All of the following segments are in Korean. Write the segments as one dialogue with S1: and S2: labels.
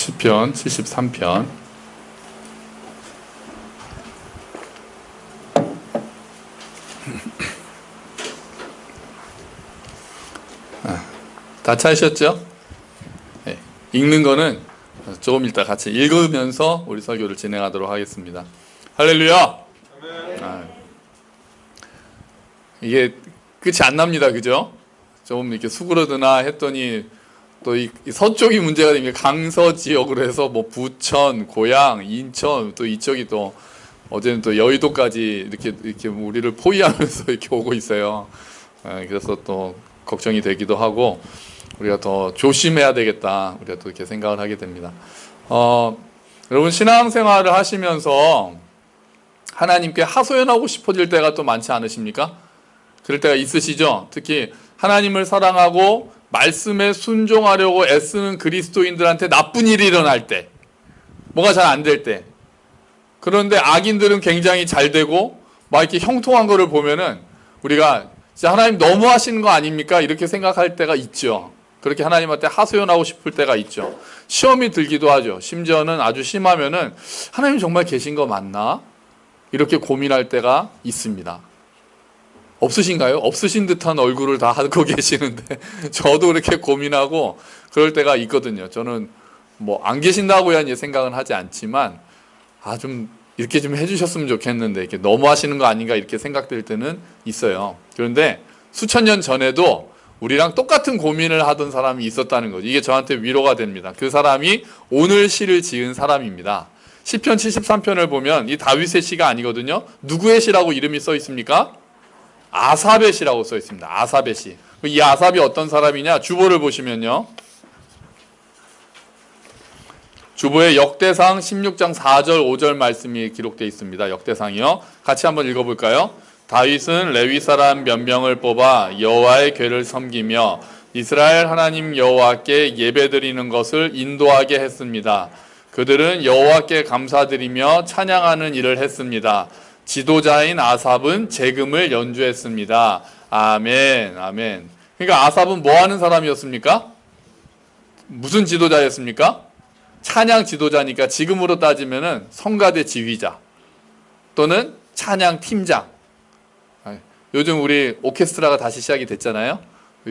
S1: 시편 73편. 다 찾으셨죠? 네. 읽는 거는 조금 이따 같이 읽으면서 우리 설교를 진행하도록 하겠습니다. 할렐루야! 이게 끝이 안 납니다. 그죠? 좀 이렇게 수그러드나 했더니 또 이 서쪽이 문제가 되는 게 강서 지역으로 해서 뭐 부천, 고양, 인천, 또 이쪽이 또 어제는 또 여의도까지 이렇게 우리를 포위하면서 이렇게 오고 있어요. 그래서 또 걱정이 되기도 하고 우리가 더 조심해야 되겠다. 우리가 또 이렇게 생각을 하게 됩니다. 여러분 신앙생활을 하시면서 하나님께 하소연하고 싶어질 때가 또 많지 않으십니까? 그럴 때가 있으시죠? 특히 하나님을 사랑하고 말씀에 순종하려고 애쓰는 그리스도인들한테 나쁜 일이 일어날 때, 뭐가 잘 안 될 때, 그런데 악인들은 굉장히 잘 되고 막 이렇게 형통한 거를 보면은 우리가 진짜 하나님 너무하시는 거 아닙니까? 이렇게 생각할 때가 있죠. 그렇게 하나님한테 하소연하고 싶을 때가 있죠. 시험이 들기도 하죠. 심지어는 아주 심하면은 하나님 정말 계신 거 맞나? 이렇게 고민할 때가 있습니다. 없으신가요? 없으신 듯한 얼굴을 다 하고 계시는데 저도 그렇게 고민하고 그럴 때가 있거든요. 저는 뭐 안 계신다고야 이제 생각은 하지 않지만 좀 이렇게 좀 해주셨으면 좋겠는데 이렇게 너무 하시는 거 아닌가 이렇게 생각될 때는 있어요. 그런데 수천 년 전에도 우리랑 똑같은 고민을 하던 사람이 있었다는 거죠. 이게 저한테 위로가 됩니다. 그 사람이 오늘 시를 지은 사람입니다. 시편 73편을 보면 이 다윗의 시가 아니거든요. 누구의 시라고 이름이 써 있습니까? 아삽의 시라고 써 있습니다. 아삽의 시. 이 아삽이 어떤 사람이냐? 주보를 보시면요. 주보에 역대상 16장 4절 5절 말씀이 기록되어 있습니다. 역대상이요. 같이 한번 읽어볼까요? 다윗은 레위 사람 몇 명을 뽑아 여호와의 궤를 섬기며 이스라엘 하나님 여호와께 예배드리는 것을 인도하게 했습니다. 그들은 여호와께 감사드리며 찬양하는 일을 했습니다. 지도자인 아삽은 재금을 연주했습니다. 아멘, 아멘. 그러니까 아삽은 뭐 하는 사람이었습니까? 무슨 지도자였습니까? 찬양 지도자니까 지금으로 따지면은 성가대 지휘자 또는 찬양 팀장. 요즘 우리 오케스트라가 다시 시작이 됐잖아요.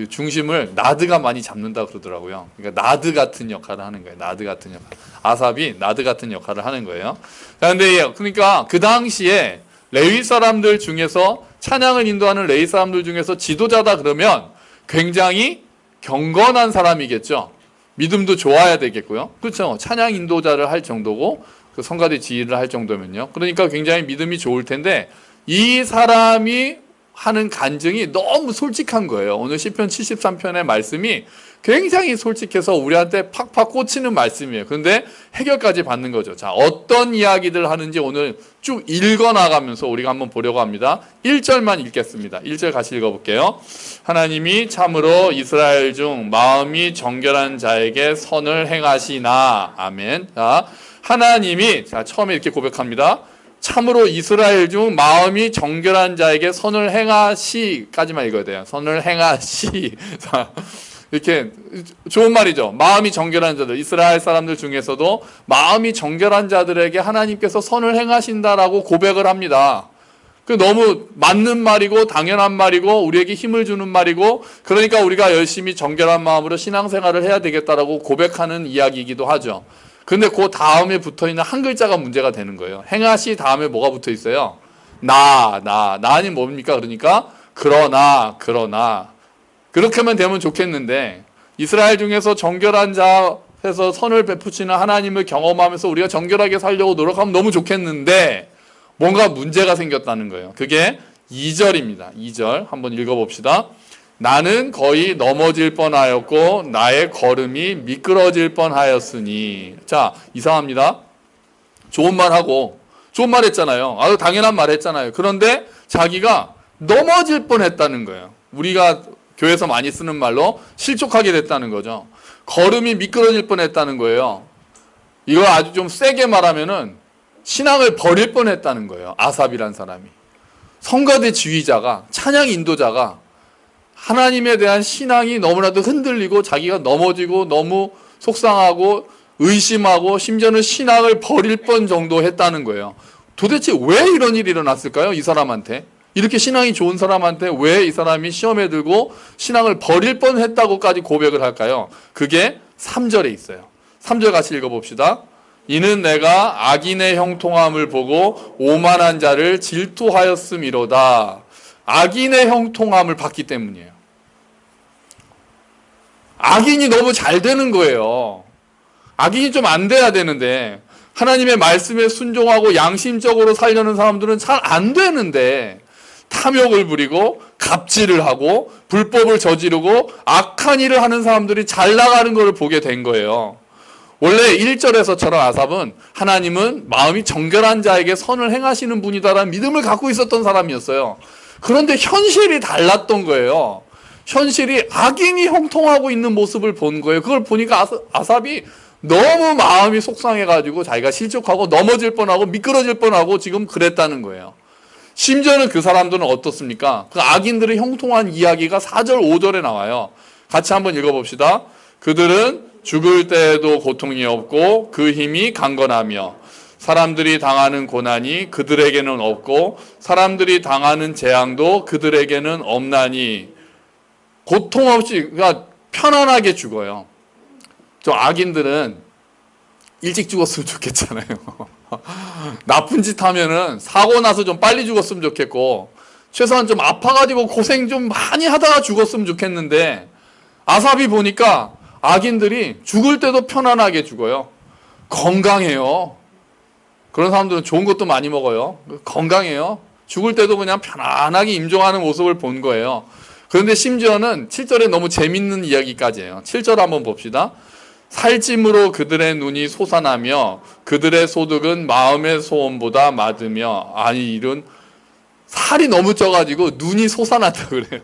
S1: 중심을 나드가 많이 잡는다 그러더라고요. 그러니까 나드 같은 역할을 하는 거예요. 나드 같은 역할. 아삽이 나드 같은 역할을 하는 거예요. 그런데 그러니까 그 당시에 레위 사람들 중에서 찬양을 인도하는 레위 사람들 중에서 지도자다 그러면 굉장히 경건한 사람이겠죠. 믿음도 좋아야 되겠고요. 그렇죠. 찬양 인도자를 할 정도고 그 성가대 지휘를 할 정도면요. 그러니까 굉장히 믿음이 좋을 텐데 이 사람이 하는 간증이 너무 솔직한 거예요. 오늘 시편 73편의 말씀이 굉장히 솔직해서 우리한테 팍팍 꽂히는 말씀이에요. 그런데 해결까지 받는 거죠. 자, 어떤 이야기들 하는지 오늘 쭉 읽어나가면서 우리가 한번 보려고 합니다. 1절만 읽겠습니다. 1절 같이 읽어볼게요. 하나님이 참으로 이스라엘 중 마음이 정결한 자에게 선을 행하시나. 아멘. 자, 하나님이 처음에 이렇게 고백합니다. 참으로 이스라엘 중 마음이 정결한 자에게 선을 행하시까지만 읽어야 돼요. 선을 행하시. 이렇게 좋은 말이죠. 마음이 정결한 자들, 이스라엘 사람들 중에서도 마음이 정결한 자들에게 하나님께서 선을 행하신다라고 고백을 합니다. 그 너무 맞는 말이고 당연한 말이고 우리에게 힘을 주는 말이고 그러니까 우리가 열심히 정결한 마음으로 신앙생활을 해야 되겠다라고 고백하는 이야기이기도 하죠. 근데 그 다음에 붙어있는 한 글자가 문제가 되는 거예요. 행하시 다음에 뭐가 붙어 있어요? 나니 뭡니까? 그러니까 그러나 그렇게만 되면 좋겠는데 이스라엘 중에서 정결한 자에서 선을 베푸시는 하나님을 경험하면서 우리가 정결하게 살려고 노력하면 너무 좋겠는데 뭔가 문제가 생겼다는 거예요. 그게 2절입니다. 2절 한번 읽어봅시다. 나는 거의 넘어질 뻔하였고 나의 걸음이 미끄러질 뻔하였으니. 자, 이상합니다. 좋은 말 했잖아요. 당연한 말 했잖아요. 그런데 자기가 넘어질 뻔했다는 거예요. 우리가 교회에서 많이 쓰는 말로 실족하게 됐다는 거죠. 걸음이 미끄러질 뻔했다는 거예요. 이거 아주 좀 세게 말하면은 신앙을 버릴 뻔했다는 거예요. 아삽이란 사람이. 성가대 지휘자가, 찬양 인도자가 하나님에 대한 신앙이 너무나도 흔들리고 자기가 넘어지고 너무 속상하고 의심하고 심지어는 신앙을 버릴 뻔 정도 했다는 거예요. 도대체 왜 이런 일이 일어났을까요? 이 사람한테. 이렇게 신앙이 좋은 사람한테 왜 이 사람이 시험에 들고 신앙을 버릴 뻔 했다고까지 고백을 할까요? 그게 3절에 있어요. 3절 같이 읽어봅시다. 이는 내가 악인의 형통함을 보고 오만한 자를 질투하였음이로다. 악인의 형통함을 받기 때문이에요. 악인이 너무 잘 되는 거예요. 악인이 좀 안 돼야 되는데, 하나님의 말씀에 순종하고 양심적으로 살려는 사람들은 잘 안 되는데, 탐욕을 부리고 갑질을 하고 불법을 저지르고 악한 일을 하는 사람들이 잘 나가는 것을 보게 된 거예요. 원래 1절에서처럼 아삽은 하나님은 마음이 정결한 자에게 선을 행하시는 분이다라는 믿음을 갖고 있었던 사람이었어요. 그런데 현실이 달랐던 거예요. 현실이 악인이 형통하고 있는 모습을 본 거예요. 그걸 보니까 아삽이 너무 마음이 속상해가지고 자기가 실족하고 넘어질 뻔하고 미끄러질 뻔하고 지금 그랬다는 거예요. 심지어는 그 사람들은 어떻습니까? 그 악인들의 형통한 이야기가 4절, 5절에 나와요. 같이 한번 읽어봅시다. 그들은 죽을 때에도 고통이 없고 그 힘이 강건하며 사람들이 당하는 고난이 그들에게는 없고 사람들이 당하는 재앙도 그들에게는 없나니 고통 없이 그러니까 편안하게 죽어요. 저 악인들은 일찍 죽었으면 좋겠잖아요. 나쁜 짓 하면은 사고 나서 좀 빨리 죽었으면 좋겠고 최소한 좀 아파가지고 고생 좀 많이 하다가 죽었으면 좋겠는데 아삽이 보니까 악인들이 죽을 때도 편안하게 죽어요. 건강해요. 그런 사람들은 좋은 것도 많이 먹어요. 건강해요. 죽을 때도 그냥 편안하게 임종하는 모습을 본 거예요. 그런데 심지어는 7절에 너무 재밌는 이야기까지예요. 7절 한번 봅시다. 살찜으로 그들의 눈이 솟아나며 그들의 소득은 마음의 소원보다 많으며 아니 이런 살이 너무 쪄가지고 눈이 솟아났다 그래요.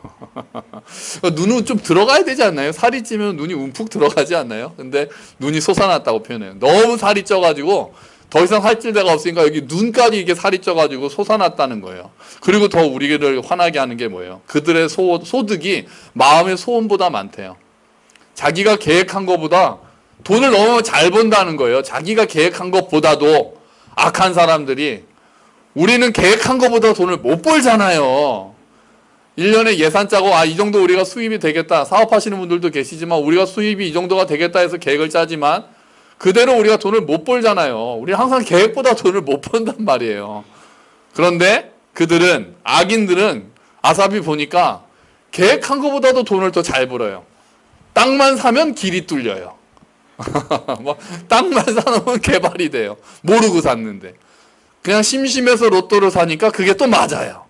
S1: 눈은 좀 들어가야 되지 않나요? 살이 찌면 눈이 움푹 들어가지 않나요? 근데 눈이 솟아났다고 표현해요. 너무 살이 쪄가지고 더 이상 살찔 데가 없으니까 여기 눈까지 이게 살이 쪄가지고 솟아났다는 거예요. 그리고 더 우리를 화나게 하는 게 뭐예요? 그들의 소득이 마음의 소원보다 많대요. 자기가 계획한 것보다 돈을 너무 잘 번다는 거예요. 자기가 계획한 것보다도 악한 사람들이 우리는 계획한 것보다 돈을 못 벌잖아요. 1년에 예산 짜고 이 정도 우리가 수입이 되겠다. 사업하시는 분들도 계시지만 우리가 수입이 이 정도가 되겠다 해서 계획을 짜지만 그대로 우리가 돈을 못 벌잖아요. 우리 항상 계획보다 돈을 못 번단 말이에요. 그런데 그들은 악인들은 아삽이 보니까 계획한 것보다도 돈을 더 잘 벌어요. 땅만 사면 길이 뚫려요. 뭐 땅만 사놓으면 개발이 돼요. 모르고 샀는데. 그냥 심심해서 로또를 사니까 그게 또 맞아요.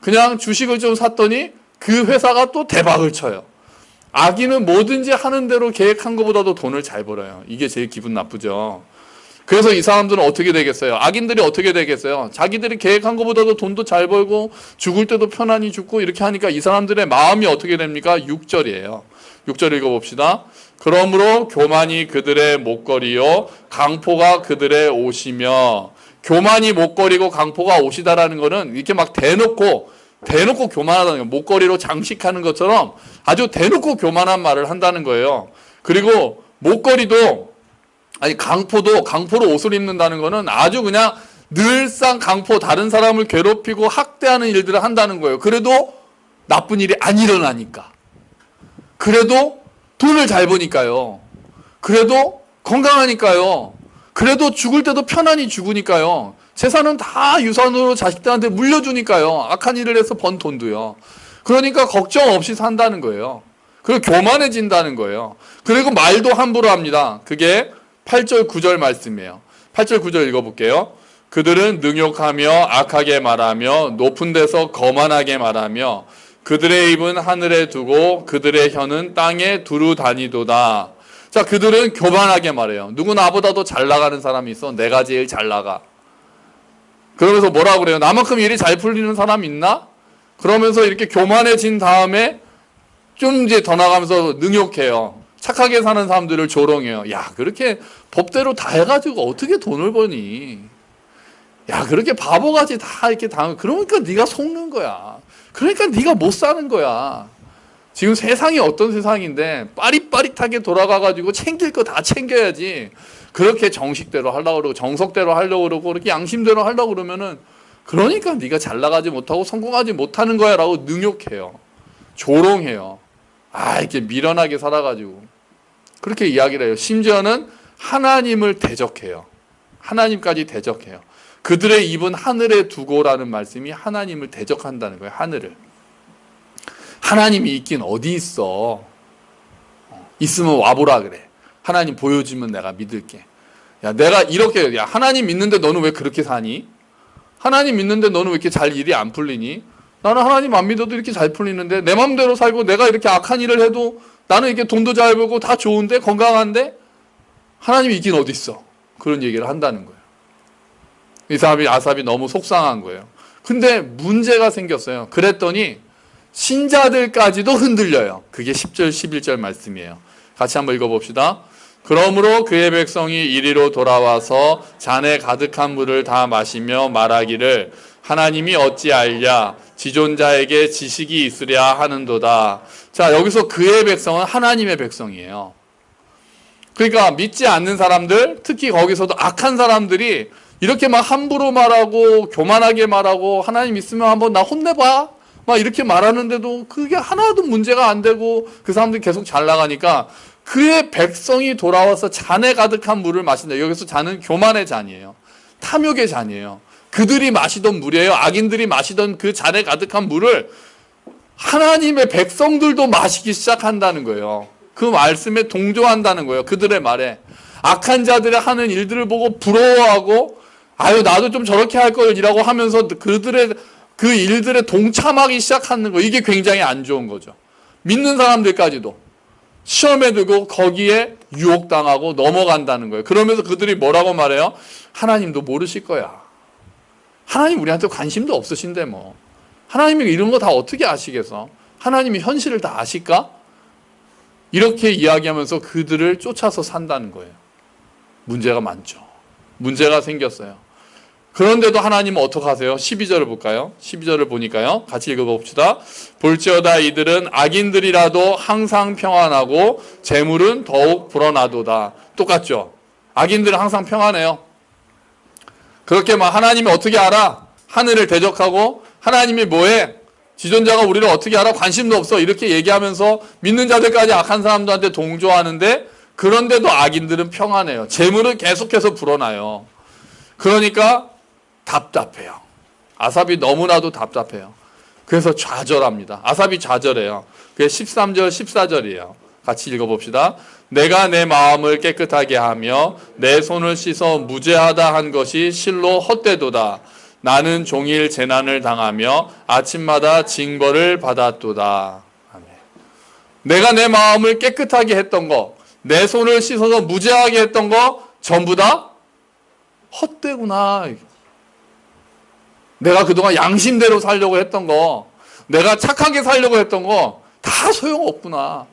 S1: 그냥 주식을 좀 샀더니 그 회사가 또 대박을 쳐요. 악인은 뭐든지 하는 대로 계획한 것보다도 돈을 잘 벌어요. 이게 제일 기분 나쁘죠. 그래서 이 사람들은 어떻게 되겠어요? 악인들이 어떻게 되겠어요? 자기들이 계획한 것보다도 돈도 잘 벌고 죽을 때도 편안히 죽고 이렇게 하니까 이 사람들의 마음이 어떻게 됩니까? 6절이에요. 6절 읽어봅시다. 그러므로 교만이 그들의 목걸이요 강포가 그들의 옷이며 교만이 목걸이고 강포가 옷이다라는 거는 이렇게 막 대놓고 교만하다는 거예요. 목걸이로 장식하는 것처럼 아주 대놓고 교만한 말을 한다는 거예요. 그리고 목걸이도 강포로 옷을 입는다는 거는 아주 그냥 늘상 다른 사람을 괴롭히고 학대하는 일들을 한다는 거예요. 그래도 나쁜 일이 안 일어나니까. 그래도 돈을 잘 버니까요. 그래도 건강하니까요. 그래도 죽을 때도 편안히 죽으니까요. 재산은 다 유산으로 자식들한테 물려주니까요. 악한 일을 해서 번 돈도요. 그러니까 걱정 없이 산다는 거예요. 그리고 교만해진다는 거예요. 그리고 말도 함부로 합니다. 그게 8절 9절 말씀이에요. 8절 9절 읽어볼게요. 그들은 능욕하며 악하게 말하며 높은 데서 거만하게 말하며 그들의 입은 하늘에 두고 그들의 혀는 땅에 두루 다니도다. 자, 그들은 교만하게 말해요. 누구 나보다도 잘 나가는 사람이 있어. 내가 제일 잘 나가. 그러면서 뭐라고 그래요? 나만큼 일이 잘 풀리는 사람 있나? 그러면서 이렇게 교만해진 다음에 좀 이제 더 나가면서 능욕해요. 착하게 사는 사람들을 조롱해요. 야, 그렇게 법대로 다 해가지고 어떻게 돈을 버니? 야, 그렇게 바보같이 다 이렇게 당하면 그러니까 네가 속는 거야. 그러니까 네가 못 사는 거야. 지금 세상이 어떤 세상인데 빠릿빠릿하게 돌아가가지고 챙길 거 다 챙겨야지. 그렇게 정식대로 하려고 그러고 정석대로 하려고 그러고 그렇게 양심대로 하려고 그러면은 그러니까 네가 잘 나가지 못하고 성공하지 못하는 거야 라고 능욕해요. 조롱해요. 이렇게 미련하게 살아가지고 그렇게 이야기를 해요. 심지어는 하나님을 대적해요. 하나님까지 대적해요. 그들의 입은 하늘에 두고라는 말씀이 하나님을 대적한다는 거예요. 하늘을. 하나님이 있긴 어디 있어. 있으면 와보라 그래. 하나님 보여주면 내가 믿을게. 야, 내가 이렇게, 야, 하나님 믿는데 너는 왜 그렇게 사니? 하나님 믿는데 너는 왜 이렇게 잘 일이 안 풀리니? 나는 하나님 안 믿어도 이렇게 잘 풀리는데 내 마음대로 살고 내가 이렇게 악한 일을 해도 나는 이렇게 돈도 잘 벌고 다 좋은데 건강한데 하나님이 있긴 어디 있어. 그런 얘기를 한다는 거예요. 이 사람이 아삽이 너무 속상한 거예요. 근데 문제가 생겼어요. 그랬더니 신자들까지도 흔들려요. 그게 10절 11절 말씀이에요. 같이 한번 읽어봅시다. 그러므로 그의 백성이 이리로 돌아와서 잔에 가득한 물을 다 마시며 말하기를 하나님이 어찌 알랴 지존자에게 지식이 있으랴 하는도다. 자, 여기서 그의 백성은 하나님의 백성이에요. 그러니까 믿지 않는 사람들, 특히 거기서도 악한 사람들이 이렇게 막 함부로 말하고 교만하게 말하고 하나님 있으면 한번 나 혼내봐 막 이렇게 말하는데도 그게 하나도 문제가 안 되고 그 사람들이 계속 잘 나가니까 그의 백성이 돌아와서 잔에 가득한 물을 마신다. 여기서 잔은 교만의 잔이에요. 탐욕의 잔이에요. 그들이 마시던 물이에요. 악인들이 마시던 그 잔에 가득한 물을 하나님의 백성들도 마시기 시작한다는 거예요. 그 말씀에 동조한다는 거예요. 그들의 말에. 악한 자들의 하는 일들을 보고 부러워하고 나도 좀 저렇게 할 걸이라고 하면서 그들의 그 일들에 동참하기 시작하는 거. 이게 굉장히 안 좋은 거죠. 믿는 사람들까지도 시험에 들고 거기에 유혹당하고 넘어간다는 거예요. 그러면서 그들이 뭐라고 말해요? 하나님도 모르실 거야. 하나님 우리한테 관심도 없으신데 뭐. 하나님이 이런 거 다 어떻게 아시겠어? 하나님이 현실을 다 아실까? 이렇게 이야기하면서 그들을 쫓아서 산다는 거예요. 문제가 많죠. 문제가 생겼어요. 그런데도 하나님은 어떻게 하세요? 12절을 볼까요? 12절을 보니까요. 같이 읽어봅시다. 볼지어다 이들은 악인들이라도 항상 평안하고 재물은 더욱 불어나도다. 똑같죠? 악인들은 항상 평안해요. 그렇게 막 하나님이 어떻게 알아? 하늘을 대적하고 하나님이 뭐해? 지존자가 우리를 어떻게 알아? 관심도 없어. 이렇게 얘기하면서 믿는 자들까지 악한 사람들한테 동조하는데 그런데도 악인들은 평안해요. 재물은 계속해서 불어나요. 그러니까 답답해요. 아삽이 너무나도 답답해요. 그래서 좌절합니다. 아삽이 좌절해요. 그게 13절 14절이에요. 같이 읽어봅시다. 내가 내 마음을 깨끗하게 하며 내 손을 씻어 무죄하다 한 것이 실로 헛되도다. 나는 종일 재난을 당하며 아침마다 징벌을 받았도다. 아멘. 내가 내 마음을 깨끗하게 했던 거, 내 손을 씻어서 무죄하게 했던 거 전부 다 헛되구나. 내가 그동안 양심대로 살려고 했던 거, 내가 착하게 살려고 했던 거 다 소용없구나.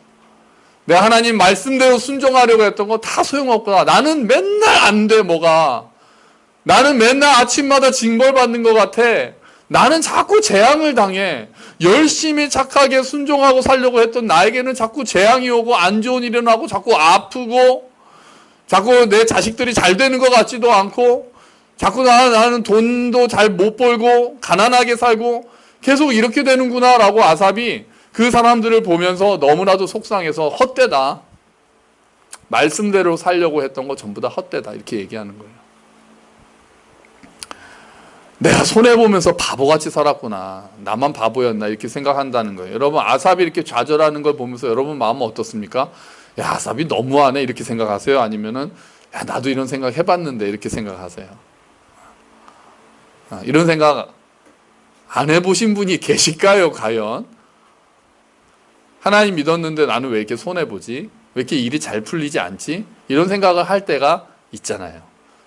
S1: 내가 하나님 말씀대로 순종하려고 했던 거 다 소용없구나. 나는 맨날 안 돼, 뭐가. 나는 맨날 아침마다 징벌받는 것 같아. 나는 자꾸 재앙을 당해. 열심히 착하게 순종하고 살려고 했던 나에게는 자꾸 재앙이 오고 안 좋은 일이 일어나고 자꾸 아프고 자꾸 내 자식들이 잘 되는 것 같지도 않고 자꾸 나는 돈도 잘 못 벌고 가난하게 살고 계속 이렇게 되는구나 라고 아삽이 그 사람들을 보면서 너무나도 속상해서 헛되다. 말씀대로 살려고 했던 거 전부 다 헛되다. 이렇게 얘기하는 거예요. 내가 손해보면서 바보같이 살았구나. 나만 바보였나 이렇게 생각한다는 거예요. 여러분 아삽이 이렇게 좌절하는 걸 보면서 여러분 마음은 어떻습니까? 야 아삽이 너무하네 이렇게 생각하세요? 아니면은 야 나도 이런 생각 해봤는데 이렇게 생각하세요? 이런 생각 안 해보신 분이 계실까요? 과연? 하나님 믿었는데 나는 왜 이렇게 손해보지? 왜 이렇게 일이 잘 풀리지 않지? 이런 생각을 할 때가 있잖아요.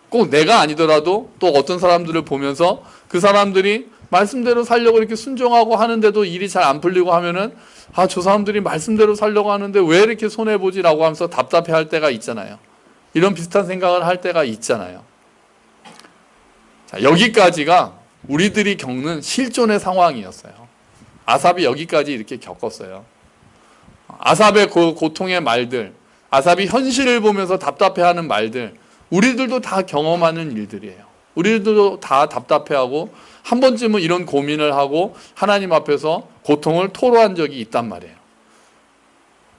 S1: 꼭 내가 아니더라도 또 어떤 사람들을 보면서 그 사람들이 말씀대로 살려고 이렇게 순종하고 하는데도 일이 잘 안 풀리고 하면은 저 사람들이 말씀대로 살려고 하는데 왜 이렇게 손해보지라고 하면서 답답해 할 때가 있잖아요. 이런 비슷한 생각을 할 때가 있잖아요. 자, 여기까지가 우리들이 겪는 실존의 상황이었어요. 아삽이 여기까지 이렇게 겪었어요. 아삽의 고통의 말들, 아삽이 현실을 보면서 답답해하는 말들, 우리들도 다 경험하는 일들이에요. 우리들도 다 답답해하고 한 번쯤은 이런 고민을 하고 하나님 앞에서 고통을 토로한 적이 있단 말이에요.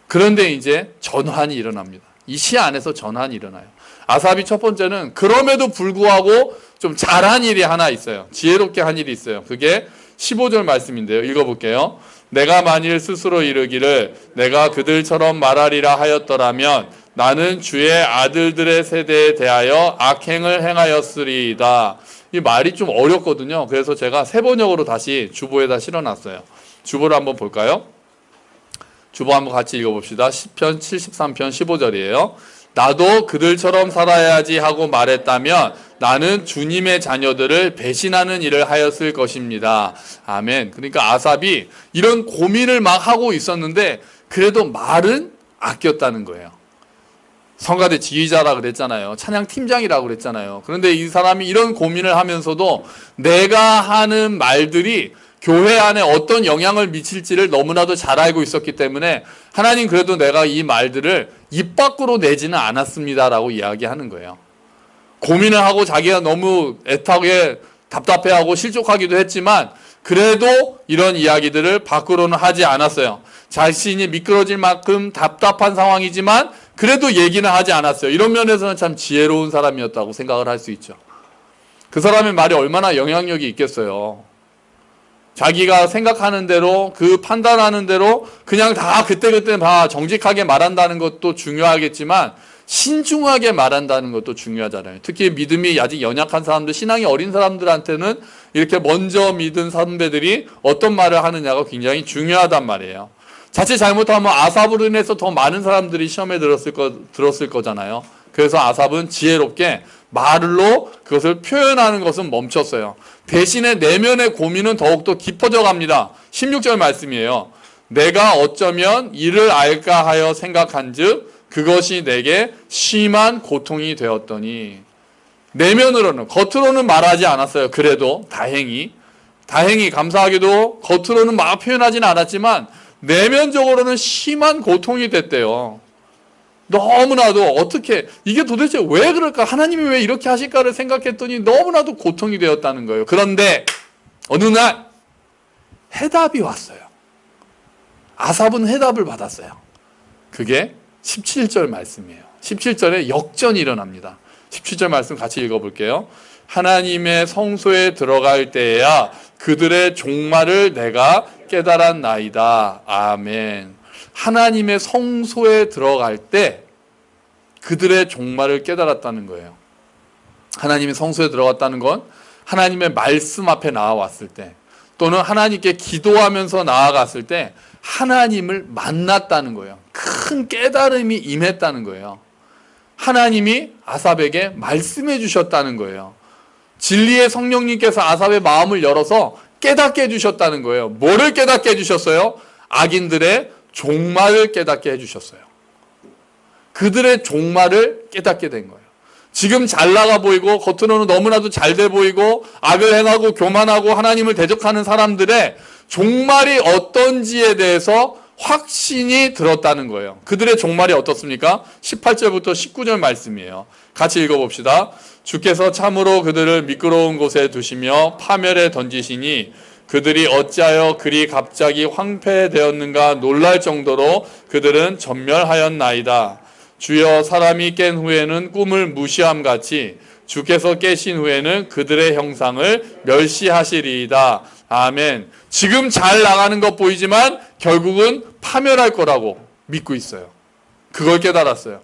S1: 그런데 이제 전환이 일어납니다. 이 시 안에서 전환이 일어나요. 아삽이 첫 번째는 그럼에도 불구하고 좀 잘한 일이 하나 있어요. 지혜롭게 한 일이 있어요. 그게 15절 말씀인데요. 읽어볼게요. 내가 만일 스스로 이르기를 내가 그들처럼 말하리라 하였더라면 나는 주의 아들들의 세대에 대하여 악행을 행하였으리이다. 이 말이 좀 어렵거든요. 그래서 제가 세 번역으로 다시 주보에다 실어놨어요. 주보를 한번 볼까요? 주보 한번 같이 읽어봅시다. 시편 73편 15절이에요. 나도 그들처럼 살아야지 하고 말했다면 나는 주님의 자녀들을 배신하는 일을 하였을 것입니다. 아멘. 그러니까 아삽이 이런 고민을 막 하고 있었는데 그래도 말은 아꼈다는 거예요. 성가대 지휘자라 그랬잖아요. 찬양 팀장이라고 그랬잖아요. 그런데 이 사람이 이런 고민을 하면서도 내가 하는 말들이 교회 안에 어떤 영향을 미칠지를 너무나도 잘 알고 있었기 때문에 하나님 그래도 내가 이 말들을 입 밖으로 내지는 않았습니다라고 이야기하는 거예요. 고민을 하고 자기가 너무 애타게 답답해하고 실족하기도 했지만 그래도 이런 이야기들을 밖으로는 하지 않았어요. 자신이 미끄러질 만큼 답답한 상황이지만 그래도 얘기는 하지 않았어요. 이런 면에서는 참 지혜로운 사람이었다고 생각을 할 수 있죠. 그 사람의 말이 얼마나 영향력이 있겠어요. 자기가 생각하는 대로 그 판단하는 대로 그냥 다 그때그때 다 정직하게 말한다는 것도 중요하겠지만 신중하게 말한다는 것도 중요하잖아요. 특히 믿음이 아직 연약한 사람들, 신앙이 어린 사람들한테는 이렇게 먼저 믿은 선배들이 어떤 말을 하느냐가 굉장히 중요하단 말이에요. 자칫 잘못하면 아삽으로 인해서 더 많은 사람들이 시험에 들었을 거잖아요. 그래서 아삽은 지혜롭게 말로 그것을 표현하는 것은 멈췄어요. 대신에 내면의 고민은 더욱더 깊어져 갑니다. 16절 말씀이에요. 내가 어쩌면 이를 알까 하여 생각한즉 그것이 내게 심한 고통이 되었더니. 내면으로는, 겉으로는 말하지 않았어요. 그래도 다행히 감사하게도 겉으로는 막 표현하지는 않았지만 내면적으로는 심한 고통이 됐대요. 너무나도 어떻게 이게 도대체 왜 그럴까? 하나님이 왜 이렇게 하실까를 생각했더니 너무나도 고통이 되었다는 거예요. 그런데 어느 날 해답이 왔어요. 아삽은 해답을 받았어요. 그게 17절 말씀이에요. 17절에 역전이 일어납니다. 17절 말씀 같이 읽어볼게요. 하나님의 성소에 들어갈 때에야 그들의 종말을 내가 깨달았나이다. 아멘. 하나님의 성소에 들어갈 때 그들의 종말을 깨달았다는 거예요. 하나님의 성소에 들어갔다는 건 하나님의 말씀 앞에 나와왔을 때 또는 하나님께 기도하면서 나아갔을 때 하나님을 만났다는 거예요. 큰 깨달음이 임했다는 거예요. 하나님이 아삽에게 말씀해 주셨다는 거예요. 진리의 성령님께서 아삽의 마음을 열어서 깨닫게 해주셨다는 거예요. 뭐를 깨닫게 해주셨어요? 악인들의 종말을 깨닫게 해주셨어요. 그들의 종말을 깨닫게 된 거예요. 지금 잘 나가 보이고 겉으로는 너무나도 잘 돼 보이고 악을 행하고 교만하고 하나님을 대적하는 사람들의 종말이 어떤지에 대해서 확신이 들었다는 거예요. 그들의 종말이 어떻습니까? 18절부터 19절 말씀이에요. 같이 읽어봅시다. 주께서 참으로 그들을 미끄러운 곳에 두시며 파멸에 던지시니 그들이 어찌하여 그리 갑자기 황폐되었는가 놀랄 정도로 그들은 전멸하였나이다. 주여 사람이 깬 후에는 꿈을 무시함같이 주께서 깨신 후에는 그들의 형상을 멸시하시리이다. 아멘. 지금 잘 나가는 것 보이지만 결국은 파멸할 거라고 믿고 있어요. 그걸 깨달았어요.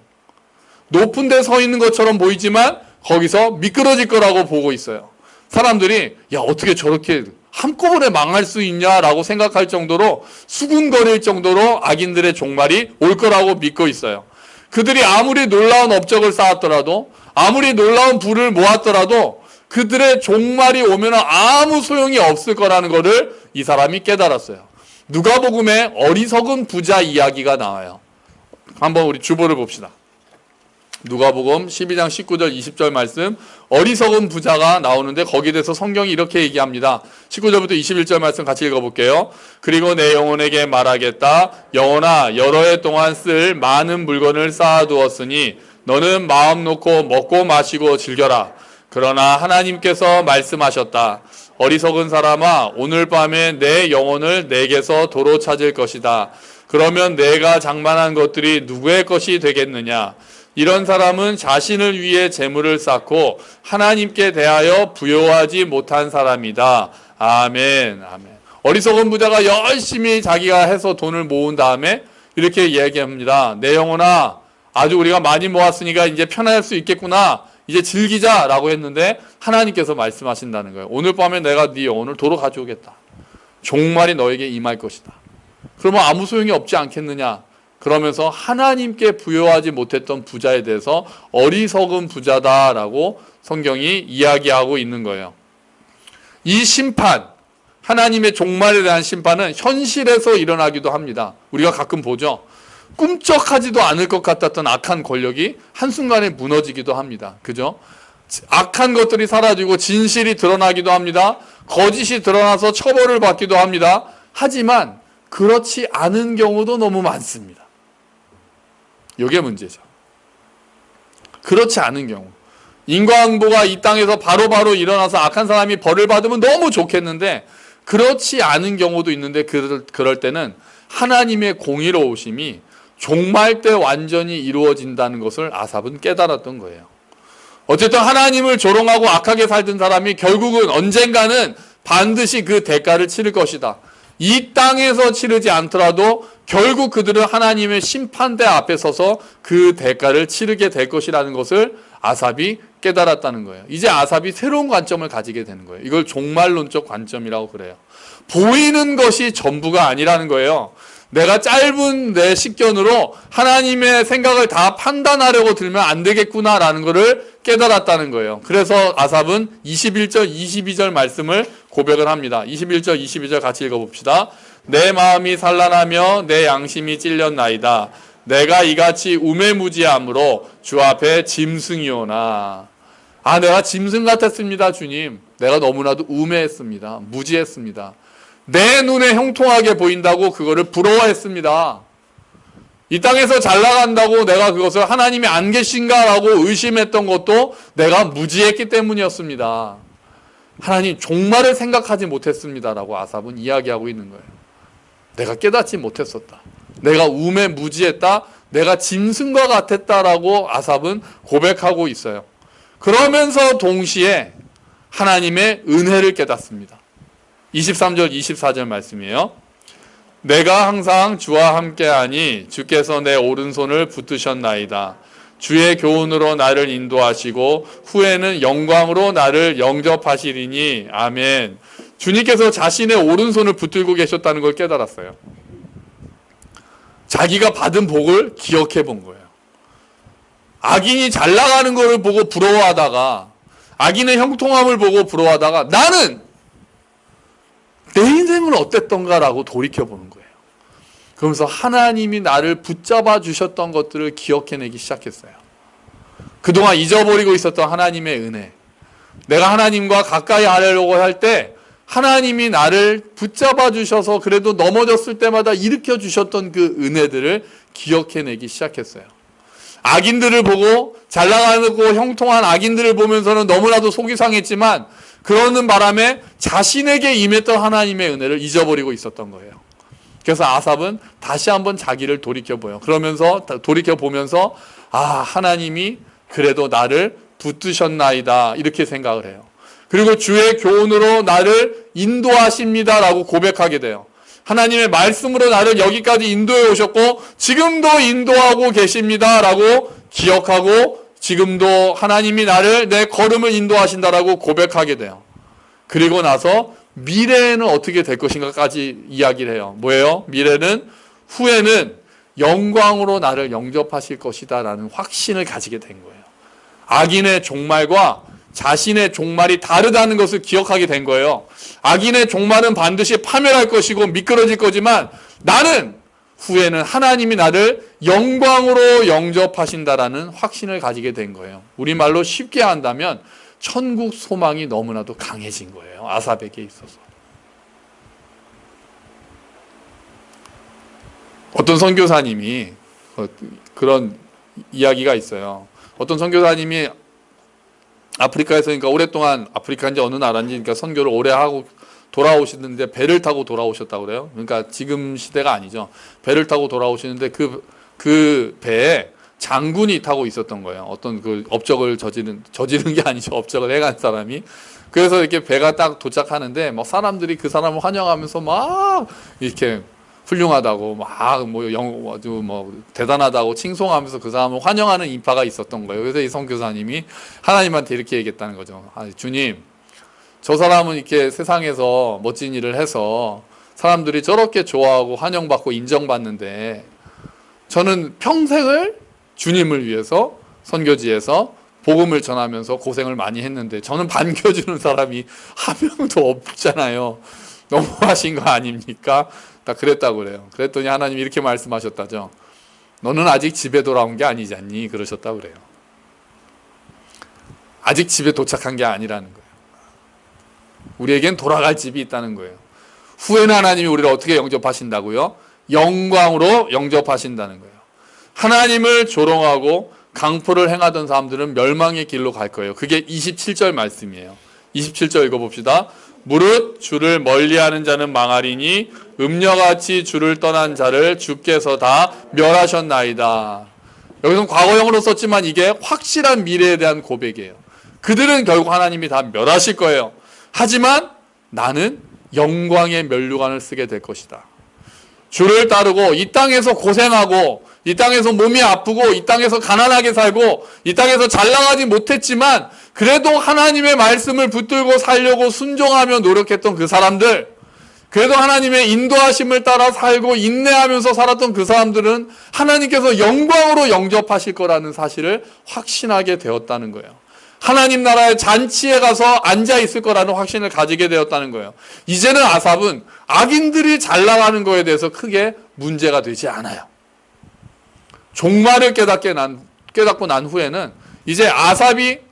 S1: 높은 데 서 있는 것처럼 보이지만 거기서 미끄러질 거라고 보고 있어요. 사람들이 야 어떻게 저렇게 한꺼번에 망할 수 있냐라고 생각할 정도로 수군거릴 정도로 악인들의 종말이 올 거라고 믿고 있어요. 그들이 아무리 놀라운 업적을 쌓았더라도 아무리 놀라운 부를 모았더라도 그들의 종말이 오면 아무 소용이 없을 거라는 것을 이 사람이 깨달았어요. 누가복음에 어리석은 부자 이야기가 나와요. 한번 우리 주보를 봅시다. 누가복음 12장 19절 20절 말씀, 어리석은 부자가 나오는데 거기에 대해서 성경이 이렇게 얘기합니다. 19절부터 21절 말씀 같이 읽어볼게요. 그리고 내 영혼에게 말하겠다. 영혼아, 여러 해 동안 쓸 많은 물건을 쌓아두었으니 너는 마음 놓고 먹고 마시고 즐겨라. 그러나 하나님께서 말씀하셨다. 어리석은 사람아, 오늘 밤에 내 영혼을 내게서 도로 찾을 것이다. 그러면 내가 장만한 것들이 누구의 것이 되겠느냐? 이런 사람은 자신을 위해 재물을 쌓고 하나님께 대하여 부요하지 못한 사람이다. 아멘. 아멘. 어리석은 부자가 열심히 자기가 해서 돈을 모은 다음에 이렇게 이야기합니다. 내 영혼아, 아주 우리가 많이 모았으니까 이제 편할 수 있겠구나. 이제 즐기자라고 했는데 하나님께서 말씀하신다는 거예요. 오늘 밤에 내가 네 영혼을 도로 가져오겠다. 종말이 너에게 임할 것이다. 그러면 아무 소용이 없지 않겠느냐? 그러면서 하나님께 부여하지 못했던 부자에 대해서 어리석은 부자다라고 성경이 이야기하고 있는 거예요. 이 심판, 하나님의 종말에 대한 심판은 현실에서 일어나기도 합니다. 우리가 가끔 보죠. 꿈쩍하지도 않을 것 같았던 악한 권력이 한순간에 무너지기도 합니다. 그죠? 악한 것들이 사라지고 진실이 드러나기도 합니다. 거짓이 드러나서 처벌을 받기도 합니다. 하지만 그렇지 않은 경우도 너무 많습니다. 이게 문제죠. 그렇지 않은 경우. 인과응보가 이 땅에서 바로바로 일어나서 악한 사람이 벌을 받으면 너무 좋겠는데 그렇지 않은 경우도 있는데 그럴 때는 하나님의 공의로우심이 종말 때 완전히 이루어진다는 것을 아삽은 깨달았던 거예요. 어쨌든 하나님을 조롱하고 악하게 살던 사람이 결국은 언젠가는 반드시 그 대가를 치를 것이다. 이 땅에서 치르지 않더라도 결국 그들은 하나님의 심판대 앞에 서서 그 대가를 치르게 될 것이라는 것을 아삽이 깨달았다는 거예요. 이제 아삽이 새로운 관점을 가지게 되는 거예요. 이걸 종말론적 관점이라고 그래요. 보이는 것이 전부가 아니라는 거예요. 내가 짧은 내 식견으로 하나님의 생각을 다 판단하려고 들면 안 되겠구나라는 것을 깨달았다는 거예요. 그래서 아삽은 21절, 22절 말씀을 고백을 합니다. 21절, 22절 같이 읽어봅시다. 내 마음이 산란하며 내 양심이 찔렸나이다. 내가 이같이 우매무지함으로 주 앞에 짐승이오나. 내가 짐승 같았습니다, 주님. 내가 너무나도 우매했습니다. 무지했습니다. 내 눈에 형통하게 보인다고 그거를 부러워했습니다. 이 땅에서 잘 나간다고 내가 그것을 하나님이 안 계신가라고 의심했던 것도 내가 무지했기 때문이었습니다. 하나님 종말을 생각하지 못했습니다라고 아삽은 이야기하고 있는 거예요. 내가 깨닫지 못했었다. 내가 우매무지했다. 내가 짐승과 같았다라고 아삽은 고백하고 있어요. 그러면서 동시에 하나님의 은혜를 깨닫습니다. 23절 24절 말씀이에요. 내가 항상 주와 함께하니 주께서 내 오른손을 붙드셨나이다. 주의 교훈으로 나를 인도하시고 후에는 영광으로 나를 영접하시리니 아멘. 주님께서 자신의 오른손을 붙들고 계셨다는 걸 깨달았어요. 자기가 받은 복을 기억해 본 거예요. 악인이 잘 나가는 것을 보고 부러워하다가 악인의 형통함을 보고 부러워하다가 나는 내 인생은 어땠던가라고 돌이켜보는 거예요. 그러면서 하나님이 나를 붙잡아 주셨던 것들을 기억해내기 시작했어요. 그동안 잊어버리고 있었던 하나님의 은혜. 내가 하나님과 가까이 하려고 할 때 하나님이 나를 붙잡아 주셔서 그래도 넘어졌을 때마다 일으켜 주셨던 그 은혜들을 기억해내기 시작했어요. 악인들을 보고 잘 나가고 형통한 악인들을 보면서는 너무나도 속이 상했지만 그러는 바람에 자신에게 임했던 하나님의 은혜를 잊어버리고 있었던 거예요. 그래서 아삽은 다시 한번 자기를 돌이켜보면서 하나님이 그래도 나를 붙드셨나이다 이렇게 생각을 해요. 그리고 주의 교훈으로 나를 인도하십니다라고 고백하게 돼요. 하나님의 말씀으로 나를 여기까지 인도해 오셨고 지금도 인도하고 계십니다라고 기억하고 지금도 하나님이 나를 내 걸음을 인도하신다라고 고백하게 돼요. 그리고 나서 미래에는 어떻게 될 것인가까지 이야기를 해요. 뭐예요? 미래는 후에는 영광으로 나를 영접하실 것이다라는 확신을 가지게 된 거예요. 악인의 종말과 자신의 종말이 다르다는 것을 기억하게 된 거예요. 악인의 종말은 반드시 파멸할 것이고 미끄러질 거지만 나는 후에는 하나님이 나를 영광으로 영접하신다라는 확신을 가지게 된 거예요. 우리말로 쉽게 한다면 천국 소망이 너무나도 강해진 거예요. 아삽에게 있어서. 어떤 선교사님이 그런 이야기가 있어요. 어떤 선교사님이 아프리카에서 그러니까 오랫동안 아프리카인지 어느 나라인지 그러니까 선교를 오래 하고 돌아오시는데 배를 타고 돌아오셨다고 그래요. 그러니까 지금 시대가 아니죠. 배를 타고 돌아오시는데 그 배에 장군이 타고 있었던 거예요. 어떤 그 업적을 저지른 게 아니죠. 업적을 해간 사람이. 그래서 이렇게 배가 딱 도착하는데 뭐 사람들이 그 사람을 환영하면서 막 이렇게 훌륭하다고 막 뭐 대단하다고 칭송하면서 그 사람을 환영하는 인파가 있었던 거예요. 그래서 이 선교사님이 하나님한테 이렇게 얘기했다는 거죠. 주님, 저 사람은 이렇게 세상에서 멋진 일을 해서 사람들이 저렇게 좋아하고 환영받고 인정받는데 저는 평생을 주님을 위해서 선교지에서 복음을 전하면서 고생을 많이 했는데 저는 반겨주는 사람이 한 명도 없잖아요. 너무하신 거 아닙니까? 다 그랬다고 그래요. 그랬더니 하나님이 이렇게 말씀하셨다죠. 너는 아직 집에 돌아온 게 아니지 않니? 그러셨다고 그래요. 아직 집에 도착한 게 아니라는 거예요. 우리에겐 돌아갈 집이 있다는 거예요. 후에는 하나님이 우리를 어떻게 영접하신다고요? 영광으로 영접하신다는 거예요. 하나님을 조롱하고 강포를 행하던 사람들은 멸망의 길로 갈 거예요. 그게 27절 말씀이에요. 27절 읽어봅시다. 무릇 주를 멀리하는 자는 망하리니 음녀같이 주를 떠난 자를 주께서 다 멸하셨나이다. 여기서는 과거형으로 썼지만 이게 확실한 미래에 대한 고백이에요. 그들은 결국 하나님이 다 멸하실 거예요. 하지만 나는 영광의 면류관을 쓰게 될 것이다. 주를 따르고 이 땅에서 고생하고 이 땅에서 몸이 아프고 이 땅에서 가난하게 살고 이 땅에서 잘 나가지 못했지만 그래도 하나님의 말씀을 붙들고 살려고 순종하며 노력했던 그 사람들, 그래도 하나님의 인도하심을 따라 살고 인내하면서 살았던 그 사람들은 하나님께서 영광으로 영접하실 거라는 사실을 확신하게 되었다는 거예요. 하나님 나라의 잔치에 가서 앉아 있을 거라는 확신을 가지게 되었다는 거예요. 이제는 아삽은 악인들이 잘 나가는 거에 대해서 크게 문제가 되지 않아요. 종말을 깨닫고 난 후에는 이제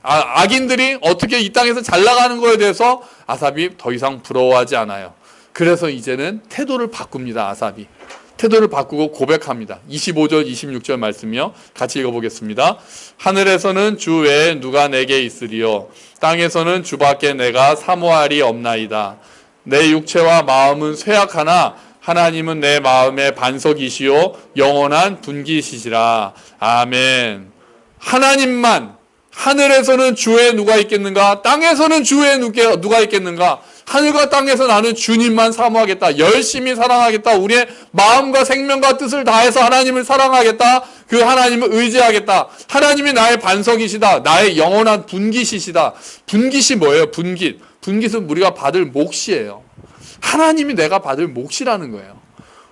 S1: 악인들이 어떻게 이 땅에서 잘 나가는 거에 대해서 아삽이 더 이상 부러워하지 않아요. 그래서 이제는 태도를 바꿉니다. 아삽이. 태도를 바꾸고 고백합니다. 25절, 26절 말씀이요. 같이 읽어보겠습니다. 하늘에서는 주 외에 누가 내게 있으리요. 땅에서는 주밖에 내가 사모할이 없나이다. 내 육체와 마음은 쇠약하나 하나님은 내 마음의 반석이시요 영원한 분기시시라. 아멘. 하나님만, 하늘에서는 주에 누가 있겠는가? 땅에서는 주에 누가 있겠는가? 하늘과 땅에서 나는 주님만 사모하겠다. 열심히 사랑하겠다. 우리의 마음과 생명과 뜻을 다해서 하나님을 사랑하겠다. 그 하나님을 의지하겠다. 하나님이 나의 반석이시다. 나의 영원한 분깃이시다. 분깃이 뭐예요? 분깃은 우리가 받을 몫이에요. 하나님이 내가 받을 몫이라는 거예요.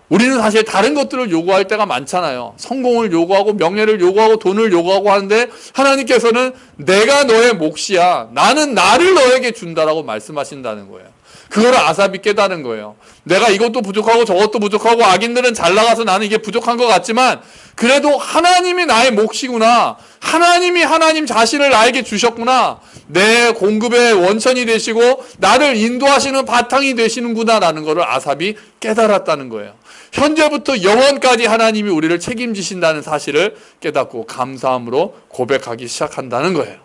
S1: 우리는 사실 다른 것들을 요구할 때가 많잖아요. 성공을 요구하고 명예를 요구하고 돈을 요구하고 하는데 하나님께서는 내가 너의 몫이야. 나는 나를 너에게 준다라고 말씀하신다는 거예요. 그거를 아삽이 깨달은 거예요. 내가 이것도 부족하고 저것도 부족하고 악인들은 잘 나가서 나는 이게 부족한 것 같지만 그래도 하나님이 나의 몫이구나. 하나님이 하나님 자신을 나에게 주셨구나. 내 공급의 원천이 되시고 나를 인도하시는 바탕이 되시는구나라는 것을 아삽이 깨달았다는 거예요. 현재부터 영원까지 하나님이 우리를 책임지신다는 사실을 깨닫고 감사함으로 고백하기 시작한다는 거예요.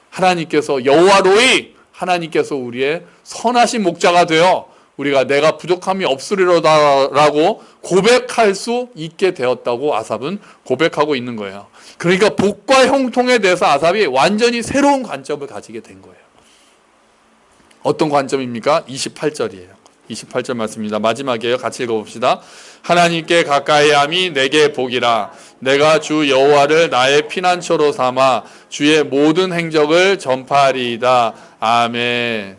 S1: 하나님께서 여호와 로이, 하나님께서 우리의 선하신 목자가 되어 우리가 내가 부족함이 없으리로다라고 고백할 수 있게 되었다고 아삽은 고백하고 있는 거예요. 그러니까 복과 형통에 대해서 아삽이 완전히 새로운 관점을 가지게 된 거예요. 어떤 관점입니까? 28절이에요. 28절 말씀입니다. 마지막이에요. 같이 읽어봅시다. 하나님께 가까이함이 내게 복이라. 내가 주 여호와를 나의 피난처로 삼아 주의 모든 행적을 전파하리이다. 아멘.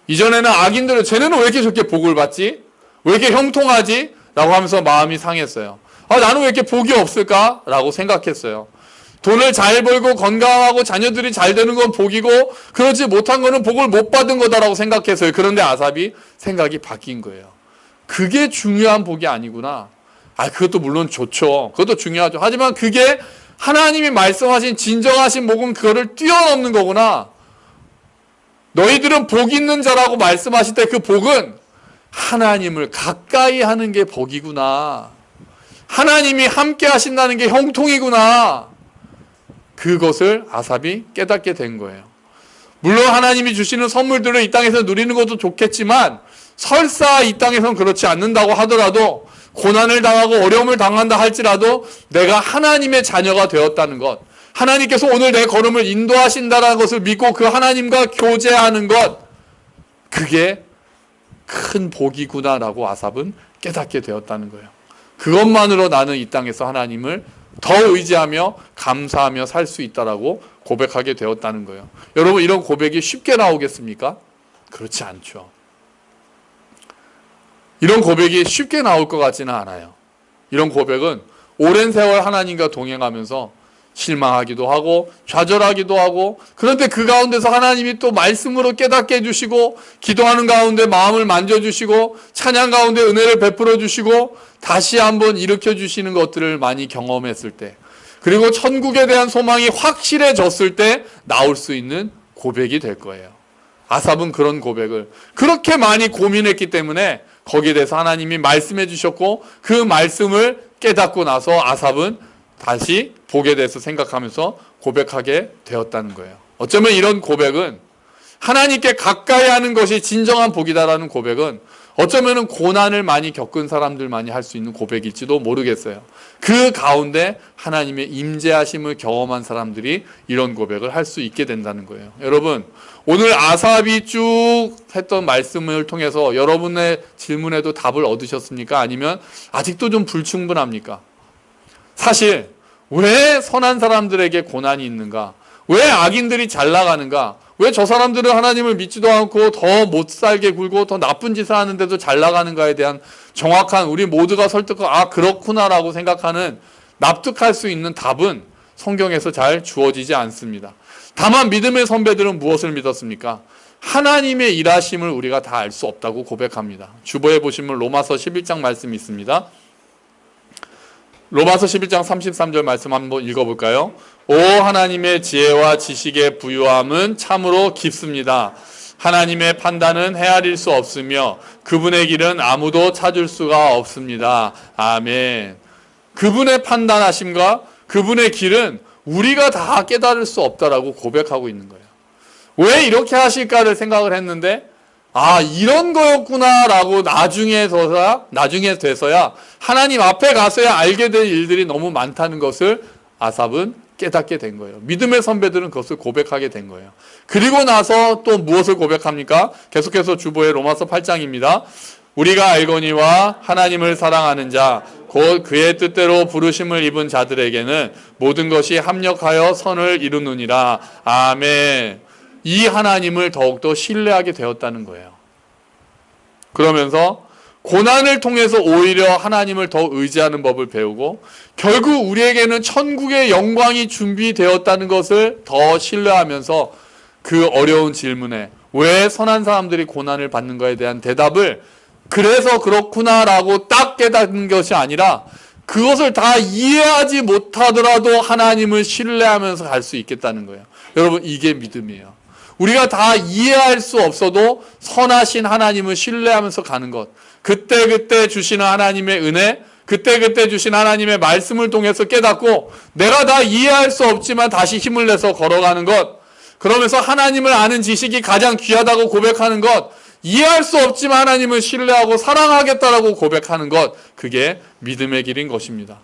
S1: 이전에는 악인들은 쟤네는 왜 이렇게 저렇게 복을 받지? 왜 이렇게 형통하지? 라고 하면서 마음이 상했어요. 나는 왜 이렇게 복이 없을까? 라고 생각했어요. 돈을 잘 벌고 건강하고 자녀들이 잘 되는 건 복이고 그렇지 못한 거는 복을 못 받은 거다라고 생각했어요. 그런데 아삽이 생각이 바뀐 거예요. 그게 중요한 복이 아니구나. 그것도 물론 좋죠. 그것도 중요하죠. 하지만 그게 하나님이 말씀하신 진정하신 복은 그거를 뛰어넘는 거구나. 너희들은 복 있는 자라고 말씀하실 때 그 복은 하나님을 가까이 하는 게 복이구나. 하나님이 함께 하신다는 게 형통이구나. 그것을 아삽이 깨닫게 된 거예요. 물론 하나님이 주시는 선물들을 이 땅에서 누리는 것도 좋겠지만 설사 이 땅에서는 그렇지 않는다고 하더라도 고난을 당하고 어려움을 당한다 할지라도 내가 하나님의 자녀가 되었다는 것, 하나님께서 오늘 내 걸음을 인도하신다는 것을 믿고 그 하나님과 교제하는 것, 그게 큰 복이구나라고 아삽은 깨닫게 되었다는 거예요. 그것만으로 나는 이 땅에서 하나님을 더 의지하며 감사하며 살 수 있다라고 고백하게 되었다는 거예요. 여러분, 이런 고백이 쉽게 나오겠습니까? 그렇지 않죠. 이런 고백이 쉽게 나올 것 같지는 않아요. 이런 고백은 오랜 세월 하나님과 동행하면서 실망하기도 하고 좌절하기도 하고, 그런데 그 가운데서 하나님이 또 말씀으로 깨닫게 해주시고, 기도하는 가운데 마음을 만져주시고, 찬양 가운데 은혜를 베풀어 주시고, 다시 한번 일으켜 주시는 것들을 많이 경험했을 때, 그리고 천국에 대한 소망이 확실해졌을 때 나올 수 있는 고백이 될 거예요. 아삽은 그런 고백을 그렇게 많이 고민했기 때문에 거기에 대해서 하나님이 말씀해 주셨고, 그 말씀을 깨닫고 나서 아삽은 다시 복에 대해서 생각하면서 고백하게 되었다는 거예요. 어쩌면 이런 고백은, 하나님께 가까이 하는 것이 진정한 복이다라는 고백은 어쩌면 고난을 많이 겪은 사람들만이 할 수 있는 고백일지도 모르겠어요. 그 가운데 하나님의 임재하심을 경험한 사람들이 이런 고백을 할 수 있게 된다는 거예요. 여러분, 오늘 아삽이 쭉 했던 말씀을 통해서 여러분의 질문에도 답을 얻으셨습니까? 아니면 아직도 좀 불충분합니까? 사실 왜 선한 사람들에게 고난이 있는가? 왜 악인들이 잘 나가는가? 왜 저 사람들은 하나님을 믿지도 않고 더 못 살게 굴고 더 나쁜 짓을 하는데도 잘 나가는가에 대한 정확한, 우리 모두가 설득하고 그렇구나라고 생각하는, 납득할 수 있는 답은 성경에서 잘 주어지지 않습니다. 다만 믿음의 선배들은 무엇을 믿었습니까? 하나님의 일하심을 우리가 다 알 수 없다고 고백합니다. 주보에 보시면 로마서 11장 말씀이 있습니다. 로마서 11장 33절 말씀 한번 읽어볼까요? 오 하나님의 지혜와 지식의 부유함은 참으로 깊습니다. 하나님의 판단은 헤아릴 수 없으며 그분의 길은 아무도 찾을 수가 없습니다. 아멘. 그분의 판단하심과 그분의 길은 우리가 다 깨달을 수 없다라고 고백하고 있는 거예요. 왜 이렇게 하실까를 생각을 했는데, 이런 거였구나라고 나중에 돼서야 하나님 앞에 가서야 알게 될 일들이 너무 많다는 것을 아삽은 깨닫게 된 거예요. 믿음의 선배들은 그것을 고백하게 된 거예요. 그리고 나서 또 무엇을 고백합니까? 계속해서 주보의 로마서 8장입니다. 우리가 알거니와 하나님을 사랑하는 자, 곧 그의 뜻대로 부르심을 입은 자들에게는 모든 것이 합력하여 선을 이루느니라. 아멘. 이 하나님을 더욱더 신뢰하게 되었다는 거예요. 그러면서 고난을 통해서 오히려 하나님을 더 의지하는 법을 배우고, 결국 우리에게는 천국의 영광이 준비되었다는 것을 더 신뢰하면서 그 어려운 질문에 왜 선한 사람들이 고난을 받는가에 대한 대답을 그래서 그렇구나라고 딱 깨닫는 것이 아니라, 그것을 다 이해하지 못하더라도 하나님을 신뢰하면서 갈 수 있겠다는 거예요. 여러분, 이게 믿음이에요. 우리가 다 이해할 수 없어도 선하신 하나님을 신뢰하면서 가는 것, 그때그때 주시는 하나님의 은혜, 그때그때 주신 하나님의 말씀을 통해서 깨닫고 내가 다 이해할 수 없지만 다시 힘을 내서 걸어가는 것, 그러면서 하나님을 아는 지식이 가장 귀하다고 고백하는 것, 이해할 수 없지만 하나님을 신뢰하고 사랑하겠다라고 고백하는 것, 그게 믿음의 길인 것입니다.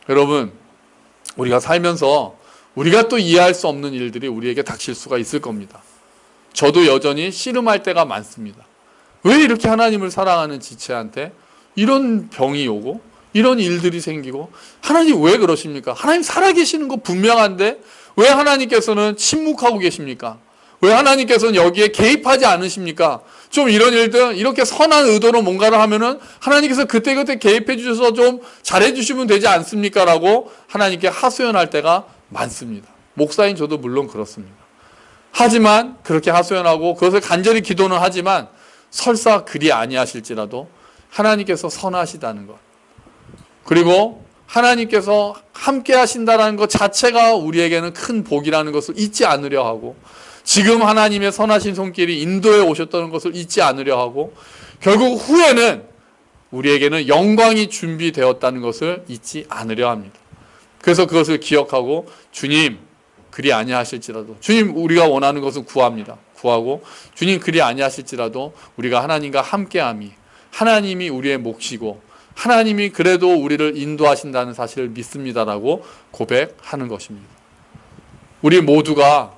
S1: 여러분, 우리가 살면서 우리가 또 이해할 수 없는 일들이 우리에게 닥칠 수가 있을 겁니다. 저도 여전히 씨름할 때가 많습니다. 왜 이렇게 하나님을 사랑하는 지체한테 이런 병이 오고 이런 일들이 생기고, 하나님 왜 그러십니까? 하나님 살아계시는 거 분명한데 왜 하나님께서는 침묵하고 계십니까? 왜 하나님께서는 여기에 개입하지 않으십니까? 좀 이런 일들, 이렇게 선한 의도로 뭔가를 하면은 하나님께서 그때그때 개입해 주셔서 좀 잘해 주시면 되지 않습니까? 라고 하나님께 하소연할 때가 많습니다. 목사인 저도 물론 그렇습니다. 하지만 그렇게 하소연하고 그것을 간절히 기도는 하지만 설사 그리 아니하실지라도 하나님께서 선하시다는 것, 그리고 하나님께서 함께 하신다는 것 자체가 우리에게는 큰 복이라는 것을 잊지 않으려 하고, 지금 하나님의 선하신 손길이 인도해 오셨다는 것을 잊지 않으려 하고, 결국 후에는 우리에게는 영광이 준비되었다는 것을 잊지 않으려 합니다. 그래서 그것을 기억하고, 주님 그리 아니하실지라도, 주님 우리가 원하는 것은 구합니다. 구하고, 주님 그리 아니하실지라도 우리가 하나님과 함께함이, 하나님이 우리의 몫이고 하나님이 그래도 우리를 인도하신다는 사실을 믿습니다라고 고백하는 것입니다. 우리 모두가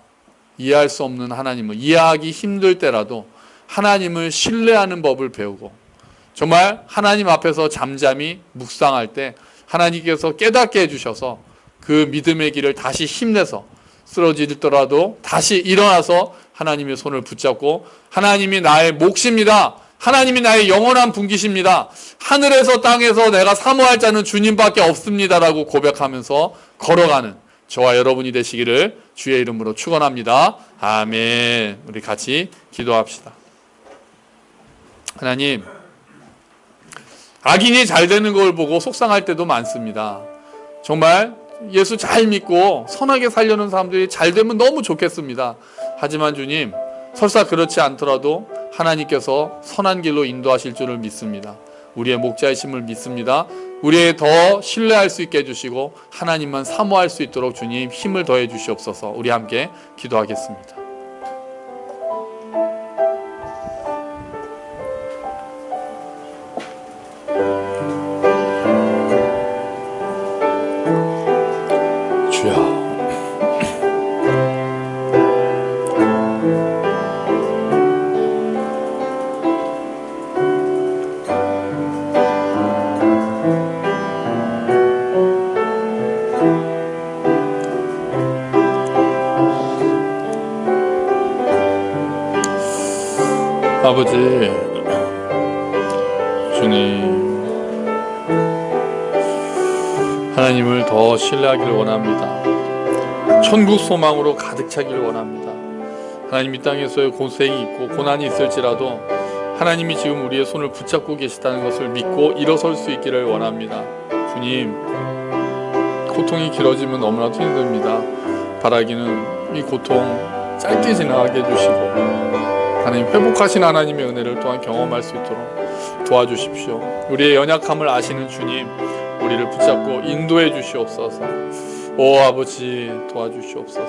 S1: 이해할 수 없는 하나님을, 이해하기 힘들 때라도 하나님을 신뢰하는 법을 배우고, 정말 하나님 앞에서 잠잠히 묵상할 때 하나님께서 깨닫게 해주셔서 그 믿음의 길을 다시 힘내서, 쓰러지더라도 다시 일어나서 하나님의 손을 붙잡고, 하나님이 나의 몫입니다, 하나님이 나의 영원한 분기십니다, 하늘에서 땅에서 내가 사모할 자는 주님밖에 없습니다라고 고백하면서 걸어가는 저와 여러분이 되시기를 주의 이름으로 축원합니다. 아멘. 우리 같이 기도합시다. 하나님, 악인이 잘 되는 걸 보고 속상할 때도 많습니다. 정말 예수 잘 믿고 선하게 살려는 사람들이 잘 되면 너무 좋겠습니다. 하지만 주님, 설사 그렇지 않더라도 하나님께서 선한 길로 인도하실 줄을 믿습니다. 우리의 목자이심을 믿습니다. 우리의 더 신뢰할 수 있게 해주시고 하나님만 사모할 수 있도록 주님 힘을 더해 주시옵소서. 우리 함께 기도하겠습니다. 주여, 아버지, 주님, 하나님을 더 신뢰하기를 원합니다. 천국 소망으로 가득 차기를 원합니다. 하나님, 이 땅에서의 고생이 있고 고난이 있을지라도 하나님이 지금 우리의 손을 붙잡고 계시다는 것을 믿고 일어설 수 있기를 원합니다. 주님, 고통이 길어지면 너무나도 힘듭니다. 바라기는 이 고통 짧게 지나가게 해주시고 하나님, 회복하신 하나님의 은혜를 또한 경험할 수 있도록 도와주십시오. 우리의 연약함을 아시는 주님, 우리를 붙잡고 인도해 주시옵소서. 오 아버지, 도와주시옵소서.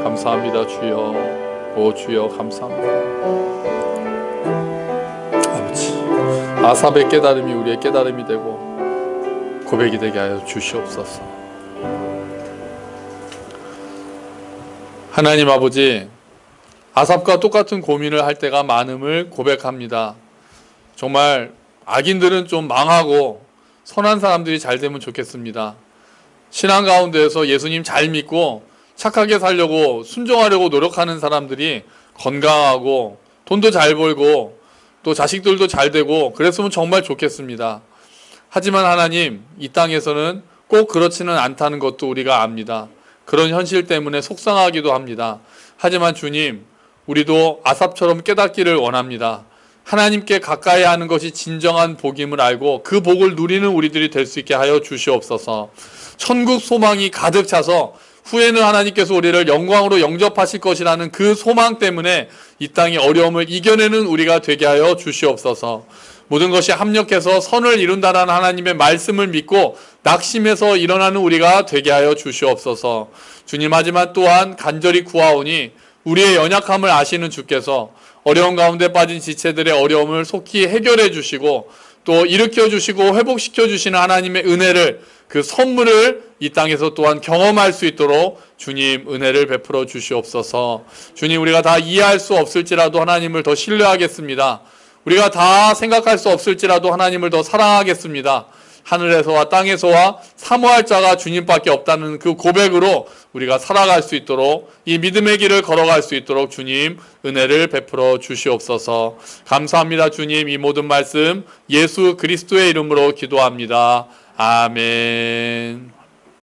S1: 감사합니다 주여. 오 주여, 감사합니다. 아버지, 아삽의 깨달음이 우리의 깨달음이 되고 고백이 되게 하여 주시옵소서. 하나님 아버지, 아삽과 똑같은 고민을 할 때가 많음을 고백합니다. 정말 악인들은 좀 망하고 선한 사람들이 잘 되면 좋겠습니다. 신앙 가운데에서 예수님 잘 믿고 착하게 살려고 순종하려고 노력하는 사람들이 건강하고 돈도 잘 벌고 또 자식들도 잘 되고 그랬으면 정말 좋겠습니다. 하지만 하나님, 이 땅에서는 꼭 그렇지는 않다는 것도 우리가 압니다. 그런 현실 때문에 속상하기도 합니다. 하지만 주님, 우리도 아삽처럼 깨닫기를 원합니다. 하나님께 가까이 하는 것이 진정한 복임을 알고 그 복을 누리는 우리들이 될 수 있게 하여 주시옵소서. 천국 소망이 가득 차서 후에는 하나님께서 우리를 영광으로 영접하실 것이라는 그 소망 때문에 이 땅의 어려움을 이겨내는 우리가 되게 하여 주시옵소서. 모든 것이 합력해서 선을 이룬다는 하나님의 말씀을 믿고 낙심해서 일어나는 우리가 되게 하여 주시옵소서. 주님, 하지만 또한 간절히 구하오니 우리의 연약함을 아시는 주께서 어려운 가운데 빠진 지체들의 어려움을 속히 해결해 주시고 또 일으켜 주시고 회복시켜 주시는 하나님의 은혜를, 그 선물을 이 땅에서 또한 경험할 수 있도록 주님 은혜를 베풀어 주시옵소서. 주님, 우리가 다 이해할 수 없을지라도 하나님을 더 신뢰하겠습니다. 우리가 다 생각할 수 없을지라도 하나님을 더 사랑하겠습니다. 하늘에서와 땅에서와 사모할 자가 주님밖에 없다는 그 고백으로 우리가 살아갈 수 있도록, 이 믿음의 길을 걸어갈 수 있도록 주님 은혜를 베풀어 주시옵소서. 감사합니다. 주님, 이 모든 말씀 예수 그리스도의 이름으로 기도합니다. 아멘.